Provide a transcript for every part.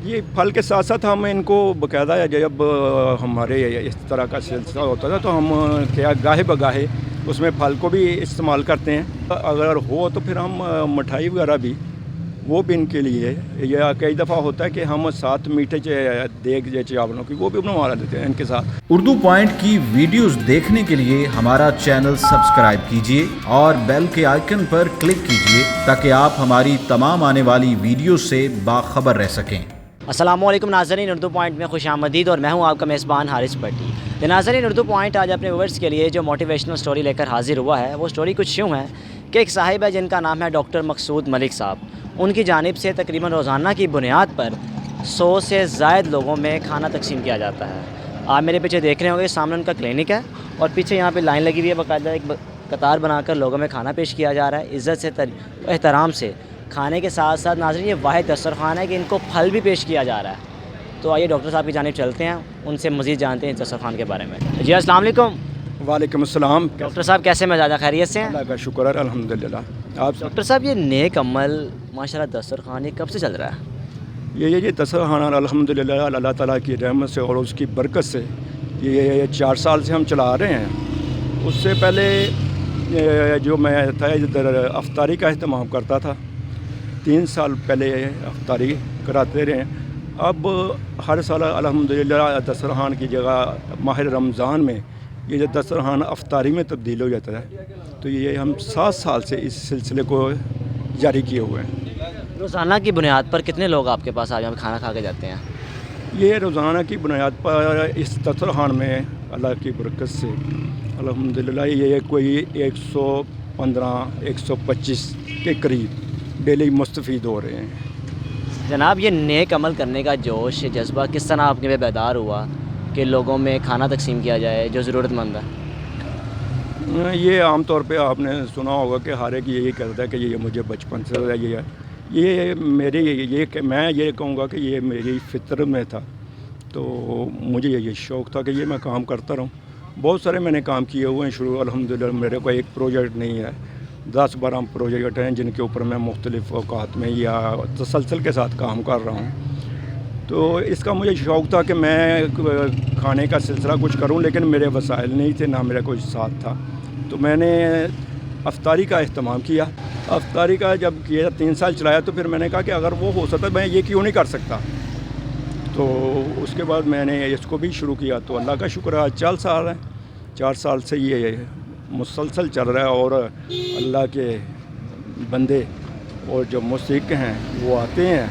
یہ پھل کے ساتھ ساتھ ہم ان کو باقاعدہ جب ہمارے اس طرح کا سلسلہ ہوتا تھا تو ہم کیا گاہے بگاہے اس میں پھل کو بھی استعمال کرتے ہیں. اگر ہو تو پھر ہم مٹھائی وغیرہ بھی وہ بھی ان کے لیے. یہ کئی دفعہ ہوتا ہے کہ ہم ساتھ میٹھے دیگ چاولوں کی وہ بھی بنوا دیتے ہیں ان کے ساتھ. اردو پوائنٹ کی ویڈیوز دیکھنے کے لیے ہمارا چینل سبسکرائب کیجیے اور بیل کے آئیکن پر کلک کیجیے تاکہ آپ ہماری تمام آنے والی ویڈیوز سے باخبر رہ سکیں. السلام علیکم ناظرین، اردو پوائنٹ میں خوش آمدید اور میں ہوں آپ کا میزبان حارث بٹی. ناظرین، اردو پوائنٹ آج اپنے ویورز کے لیے جو موٹیویشنل سٹوری لے کر حاضر ہوا ہے وہ سٹوری کچھ یوں ہے کہ ایک صاحب ہے جن کا نام ہے ڈاکٹر مقصود ملک صاحب. ان کی جانب سے تقریباً روزانہ کی بنیاد پر 100 سے زائد لوگوں میں کھانا تقسیم کیا جاتا ہے. آپ میرے پیچھے دیکھ رہے ہوں گے، سامنے ان کا کلینک ہے اور پیچھے یہاں پہ لائن لگی ہوئی ہے، باقاعدہ ایک قطار بنا کر لوگوں میں کھانا پیش کیا جا رہا ہے عزت سے احترام سے. کھانے کے ساتھ ساتھ ناظرین یہ واحد دسترخوان ہے کہ ان کو پھل بھی پیش کیا جا رہا ہے. تو آئیے ڈاکٹر صاحب کی جانب چلتے ہیں، ان سے مزید جانتے ہیں دسترخوان کے بارے میں. جی السلام علیکم. وعلیکم السلام. ڈاکٹر صاحب کیسے مزاج ہے؟ خیریت سے ہیں؟ اللہ کا شکر ہے الحمدللہ. آپ ڈاکٹر صاحب یہ نیک عمل ماشاءاللہ دسترخوان یہ کب سے چل رہا ہے؟ یہ دسترخوان الحمدللہ اللہ تعالیٰ کی رحمت سے اور اس کی برکت سے یہ 4 سال سے ہم چلا رہے ہیں. اس سے پہلے جو میں تھا ادھر افطاری کا اہتمام کرتا تھا. 3 سال پہلے افطاری کراتے رہے. اب ہر سال الحمدللہ دسترخوان کی جگہ ماہ رمضان میں یہ جو دسترخوان افطاری میں تبدیل ہو جاتا ہے. تو یہ ہم 7 سال سے اس سلسلے کو جاری کیے ہوئے ہیں. روزانہ کی بنیاد پر کتنے لوگ آپ کے پاس آ جائیں کھانا کھا کے جاتے ہیں؟ یہ روزانہ کی بنیاد پر اس دسترخوان میں اللہ کی برکت سے الحمدللہ یہ کوئی 115 125 کے قریب ڈیلی مستفید ہو رہے ہیں. جناب یہ نیک عمل کرنے کا جوش جذبہ کس طرح آپ کے میں بیدار ہوا کہ لوگوں میں کھانا تقسیم کیا جائے جو ضرورت مند ہے؟ یہ عام طور پہ آپ نے سنا ہوگا کہ ہر ایک یہی کہتا ہے کہ یہ مجھے بچپن سے یہ میری یہ کہ میں یہ کہوں گا کہ یہ میری فطر میں تھا. تو مجھے یہ شوق تھا کہ یہ میں کام کرتا رہوں. بہت سارے میں نے کام کیے ہوئے ہیں شروع الحمدللہ. میرے کو ایک پروجیکٹ نہیں ہے، 10-12 پروجیکٹ ہیں جن کے اوپر میں مختلف اوقات میں یا تسلسل کے ساتھ کام کر رہا ہوں. تو اس کا مجھے شوق تھا کہ میں کھانے کا سلسلہ کچھ کروں، لیکن میرے وسائل نہیں تھے، نہ میرا کوئی ساتھ تھا. تو میں نے افطاری کا اہتمام کیا. افطاری کا جب کیا 3 سال چلایا تو پھر میں نے کہا کہ اگر وہ ہو سکتا میں یہ کیوں نہیں کر سکتا. تو اس کے بعد میں نے اس کو بھی شروع کیا. تو اللہ کا شکر ہے 4 سال ہیں، 4 سال سے یہ مسلسل چل رہا ہے. اور اللہ کے بندے اور جو مستحق ہیں وہ آتے ہیں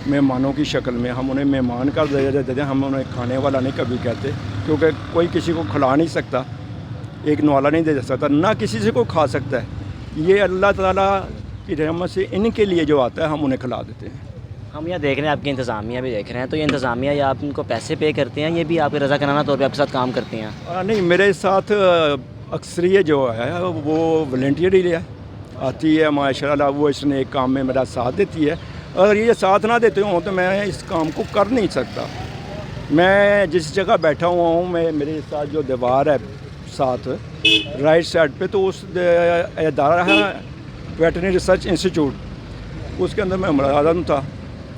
مہمانوں کی شکل میں. ہم انہیں مہمان کا درجہ دیتے ہیں، ہم انہیں کھانے والا نہیں کبھی کہتے، کیونکہ کوئی کسی کو کھلا نہیں سکتا، ایک نوالا نہیں دے سکتا، نہ کسی سے کوئی کھا سکتا ہے. یہ اللہ تعالیٰ کی رحمت سے ان کے لیے جو آتا ہے ہم انہیں کھلا دیتے ہیں. ہم یہ دیکھ رہے ہیں آپ کی انتظامیہ بھی دیکھ رہے ہیں، تو یہ انتظامیہ یا آپ ان کو پیسے پے کرتے ہیں، یہ بھی آپ کے رضا کرانہ طور پہ آپ کے ساتھ کام کرتے ہیں؟ نہیں، میرے ساتھ اکثریت جو ہے وہ والنٹیئر ہی آتی ہے ماشاء اللہ. وہ اس نے ایک کام میں میرا ساتھ دیتی ہے. اگر یہ ساتھ نہ دیتے ہوں تو میں اس کام کو کر نہیں سکتا. میں جس جگہ بیٹھا ہوا ہوں، میرے ساتھ جو دیوار ہے ساتھ رائٹ سائڈ پہ، تو اس ادارہ ہے ویٹرنری ریسرچ انسٹیٹیوٹ، اس کے اندر میں ملازم تھا.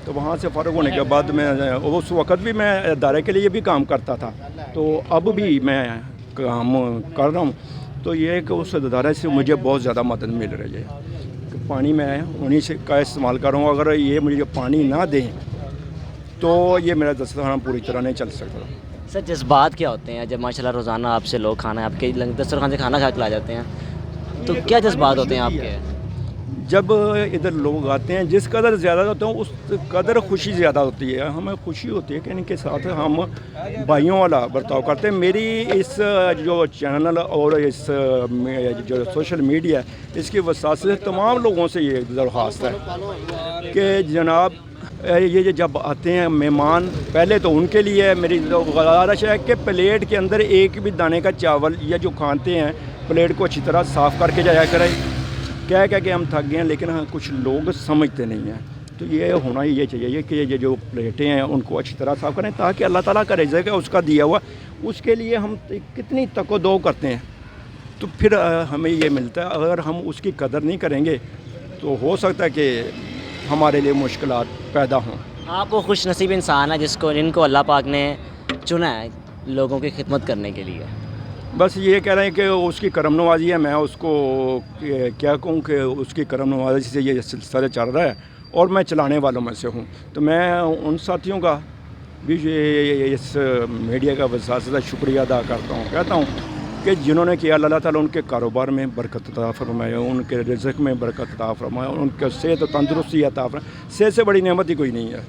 تو وہاں سے فارغ ہونے کے بعد میں اس وقت بھی میں ادارے کے لیے بھی کام کرتا تھا. تو اب بھی میں کام کر رہا ہوں. تو یہ ہے کہ اس ادارے سے مجھے بہت زیادہ مدد مل رہی ہے کہ پانی میں انہیں سے کا استعمال کر رہا ہوں. اگر یہ مجھے پانی نہ دیں تو یہ میرا دسترخوان پوری طرح نہیں چل سکتا. سر جذبات کیا ہوتے ہیں جب ماشاءاللہ روزانہ آپ سے لوگ کھانا آپ کے دسترخوان سے کھانا کھا کے لا جاتے ہیں، تو کیا جذبات ہوتے ہیں آپ کے؟ جب ادھر لوگ آتے ہیں جس قدر زیادہ ہوتے ہیں اس قدر خوشی زیادہ ہوتی ہے. ہمیں خوشی ہوتی ہے کہ ان کے ساتھ ہم بھائیوں والا برتاؤ کرتے ہیں. میری اس جو چینل اور اس جو سوشل میڈیا ہے اس کی وسعت سے تمام لوگوں سے یہ درخواست ہے کہ جناب یہ جب آتے ہیں مہمان، پہلے تو ان کے لیے میری گزارش ہے کہ پلیٹ کے اندر ایک بھی دانے کا چاول یا جو کھاتے ہیں پلیٹ کو اچھی طرح صاف کر کے جایا کریں. کہہ کہ ہم تھک گئے ہیں، لیکن ہاں کچھ لوگ سمجھتے نہیں ہیں. تو یہ ہونا ہی یہ چاہیے کہ یہ جو پلیٹیں ہیں ان کو اچھی طرح صاف کریں تاکہ اللہ تعالیٰ کا رزق ہے اس کا دیا ہوا، اس کے لیے ہم کتنی تک و دو کرتے ہیں تو پھر ہمیں یہ ملتا ہے. اگر ہم اس کی قدر نہیں کریں گے تو ہو سکتا ہے کہ ہمارے لیے مشکلات پیدا ہوں. آپ وہ خوش نصیب انسان ہیں جن کو اللہ پاک نے چنا ہے لوگوں کی خدمت کرنے کے لیے. بس یہ کہہ رہے ہیں کہ اس کی کرم نوازی ہے. میں اس کو کیا کہوں کہ اس کی کرم نوازی سے یہ سلسلہ چل رہا ہے اور میں چلانے والوں میں سے ہوں. تو میں ان ساتھیوں کا بھی اس میڈیا کا وساطت شکریہ ادا کرتا ہوں. کہتا ہوں کہ جنہوں نے کیا اللہ تعالیٰ ان کے کاروبار میں برکت عطا فرمائے, ان کے رزق میں برکت عطا فرمائے, ان کے صحت و تندرستی عطا فرمائے. صحت سے بڑی نعمت ہی کوئی نہیں ہے.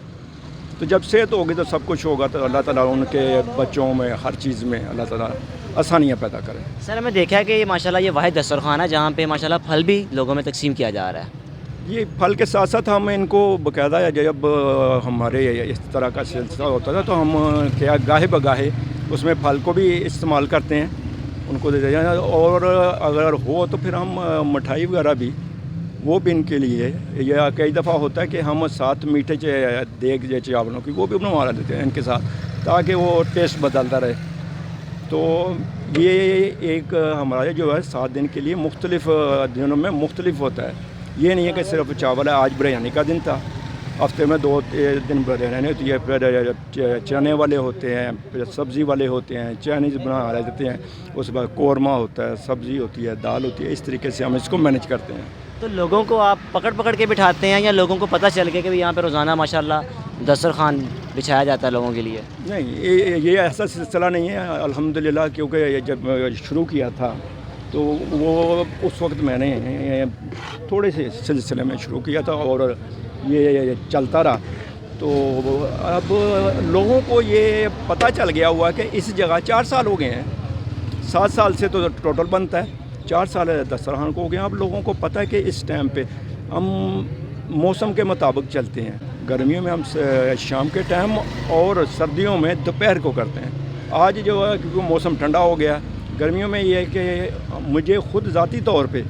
تو جب صحت ہوگی تو سب کچھ ہوگا. تو اللہ تعالیٰ ان کے بچوں میں ہر چیز میں اللہ تعالیٰ آسانیاں پیدا کرے. سر ہمیں دیکھا ہے کہ یہ ماشاءاللہ یہ واحد دسترخوان ہے جہاں پہ ماشاءاللہ پھل بھی لوگوں میں تقسیم کیا جا رہا ہے. یہ پھل کے ساتھ ساتھ ہم ان کو باقاعدہ جب ہمارے اس طرح کا سلسلہ ہوتا تھا تو ہم کیا گاہے بگاہے اس میں پھل کو بھی استعمال کرتے ہیں, ان کو دیتے ہیں. اور اگر ہو تو پھر ہم مٹھائی وغیرہ بھی وہ بھی ان کے لیے. یہ کئی دفعہ ہوتا ہے کہ ہم ساتھ میٹھے دیگ چاولوں کی وہ بھی بنوا دیتے ہیں ان کے ساتھ تاکہ وہ ٹیسٹ بدلتا رہے. تو یہ ایک ہمارا جو ہے 7 دن کے لیے مختلف دنوں میں مختلف ہوتا ہے. یہ نہیں ہے کہ صرف چاول ہے. آج بریانی کا دن تھا, ہفتے میں 2 دن بریانی ہوتی ہے, پھر چنے والے ہوتے ہیں, پھر سبزی والے ہوتے ہیں, چائنیز بنا دیتے ہیں, اس کے بعد قورمہ ہوتا ہے, سبزی ہوتی ہے, دال ہوتی ہے. اس طریقے سے ہم اس کو مینیج کرتے ہیں. تو لوگوں کو آپ پکڑ کے بٹھاتے ہیں یا لوگوں کو پتہ چل گیا کہ یہاں پہ روزانہ ماشاءاللہ دسترخوان بچھایا جاتا ہے لوگوں کے لیے؟ نہیں, یہ ایسا سلسلہ نہیں ہے الحمدللہ. کیونکہ جب شروع کیا تھا تو وہ اس وقت میں نے تھوڑے سے سلسلے میں شروع کیا تھا اور یہ چلتا رہا. تو اب لوگوں کو یہ پتہ چل گیا ہوا کہ اس جگہ 4 سال ہو گئے ہیں. 7 سال سے تو ٹوٹل بنتا ہے, 4 سال دسترخوان کو ہو گیا. اب لوگوں کو پتہ ہے کہ اس ٹائم پہ ہم موسم کے مطابق چلتے ہیں. گرمیوں میں ہم شام کے ٹائم اور سردیوں میں دوپہر کو کرتے ہیں. آج جو ہے کیونکہ موسم ٹھنڈا ہو گیا, گرمیوں میں یہ ہے کہ مجھے خود ذاتی طور پہ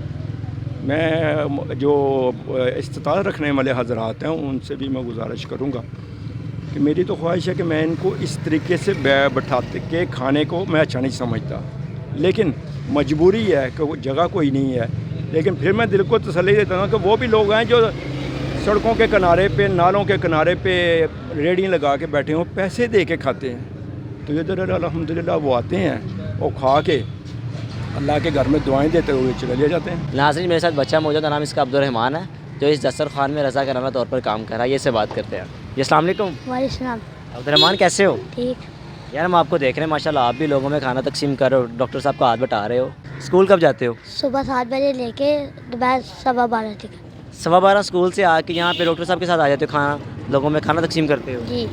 میں جو استطاعت رکھنے والے حضرات ہیں ان سے بھی میں گزارش کروں گا کہ میری تو خواہش ہے کہ میں ان کو اس طریقے سے بٹھاتے کہ کھانے کو میں اچھا نہیں سمجھتا, لیکن مجبوری ہے کہ وہ جگہ کوئی نہیں ہے. لیکن پھر میں دل کو تسلی دیتا ہوں کہ وہ بھی لوگ ہیں جو سڑکوں کے کنارے پہ, نالوں کے کنارے پہ ریڑیاں لگا کے بیٹھے ہوں, پیسے دے کے کھاتے ہیں. تو ادھر الحمدللہ وہ آتے ہیں اور کھا کے اللہ کے گھر میں دعائیں دیتے ہوئے چلے جاتے ہیں. ناظرین میرے ساتھ بچہ موجود ہے, نام اس کا عبدالرحمان ہے, جو اس دسترخوان میں رضا کرانہ طور پر کام کر رہا ہے. یہ سے بات کرتے ہیں. جی السلام علیکم. وعلیکم السلام. عبدالرحمان کیسے ہو؟ ٹھیک. یار ہم آپ کو دیکھ رہے ہیں ماشاءاللہ آپ بھی لوگوں میں کھانا تقسیم کر رہے ہو, ڈاکٹر صاحب کا ہاتھ بٹا رہے ہو. اسکول کب جاتے ہو؟ صبح 7 بجے لے کے دوپہر 12:15 تک. 12:15 اسکول سے آ کے یہاں پہ ڈاکٹر صاحب کے ساتھ آ جاتے ہو, لوگوں میں کھانا تقسیم کرتے ہو؟ جی.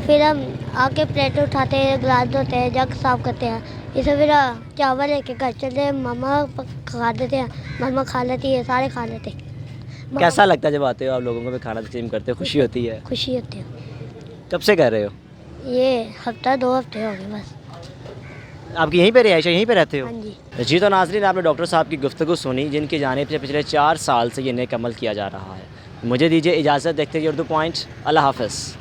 پھر ہم آ کے پلیٹ اٹھاتے ہیں, گلاس دھوتے ہیں, جگ صاف کرتے ہیں. اسے پھر چاول لے کے گھر چلتے ہیں, ماما کھا دیتے ہیں, ماما کھا لیتی ہے, سارے کھا لیتے ہیں. کیسا لگتا ہے جب آتے ہو آپ لوگوں کو کھانا تقسیم کرتے ہو؟ خوشی ہوتی ہے؟ خوشی ہوتی ہے. کب سے کر رہے ہو؟ یہ ہفتہ 2 ہفتے ہو گئے بس. آپ کی یہیں پہ رہائش ہے, یہیں پہ رہتے ہو؟ ہاں جی. جی تو ناظرین آپ نے ڈاکٹر صاحب کی گفتگو سنی جن کی جانب سے پچھلے 4 سال سے یہ نیک عمل کیا جا رہا ہے. مجھے دیجیے اجازت, دیکھتے ہیں اردو پوائنٹ. اللہ حافظ.